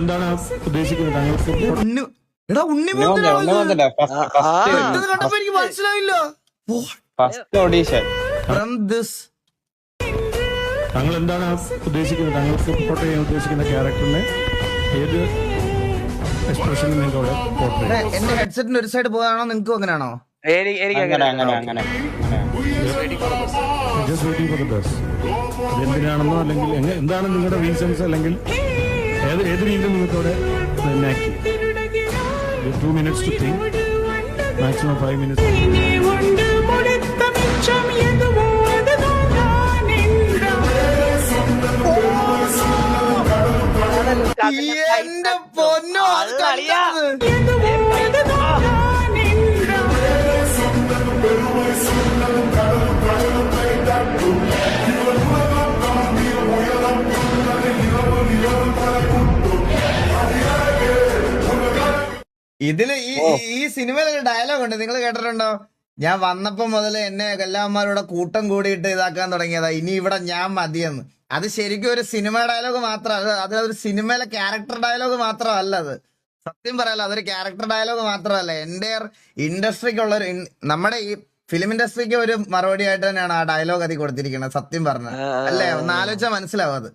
എന്താണ് ഉദ്ദേശിക്കുന്നത് താങ്കൾക്ക്? എടാ ഉണ്ണി കണ്ടപ്പോ എനിക്ക് മനസ്സിലായില്ല. From this താങ്കൾ എന്താണ് ഉദ്ദേശിക്കുന്നത്? താങ്കൾക്ക് പോർട്രേ ചെയ്യാൻ ഉദ്ദേശിക്കുന്ന ക്യാരക്ടറിനെ ഏത് എക്സ്പ്രഷനിൽ നിങ്ങൾക്ക് അവിടെ പോർട്രേ ചെയ്യാം? എന്റെ ഹെഡ്സെറ്റിന്റെ ഒരു സൈഡ് പോകാണോ നിങ്ങൾക്കും അങ്ങനെയാണോ? Just waiting for the bus. അതെന്തിനാണെന്നോ അല്ലെങ്കിൽ എന്താണ് നിങ്ങളുടെ റീസൺസ്, അല്ലെങ്കിൽ ഏത് രീതിയിൽ നിങ്ങൾക്ക് അവിടെ ആക്ട് ചെയ്യാം? 2 minutes to think, maximum 5 minutes. എന്റെ പൊന്നോ അത് കളിയാണത്. ഇതില് ഈ സിനിമയിലൊരു ഡയലോഗ് ഉണ്ട്, നിങ്ങൾ കേട്ടിട്ടുണ്ടോ? ഞാൻ വന്നപ്പോ മുതൽ എന്നെ എല്ലാവന്മാരുടെ കൂട്ടം കൂടിയിട്ട് ഇതാക്കാൻ തുടങ്ങിയതാ, ഇനി ഇവിടെ ഞാൻ മതിയെന്ന്. അത് ശരിക്കും ഒരു സിനിമ ഡയലോഗ് മാത്രമല്ല, അതൊരു സിനിമയിലെ ക്യാരക്ടർ ഡയലോഗ് മാത്രമല്ല. അത് സത്യം പറയാലോ, അതൊരു ക്യാരക്ടർ ഡയലോഗ് മാത്രമല്ല, എൻ്റെ ഇൻഡസ്ട്രിക്കുള്ളൊരു നമ്മുടെ ഈ ഫിലിം ഇൻഡസ്ട്രിക്ക് ഒരു മറുപടി ആയിട്ട് തന്നെയാണ് ആ ഡയലോഗ് അതിൽ കൊടുത്തിരിക്കുന്നത്. സത്യം പറഞ്ഞ അല്ലേ, ഒന്ന് ആലോചിച്ചാൽ മനസ്സിലാവും അത്.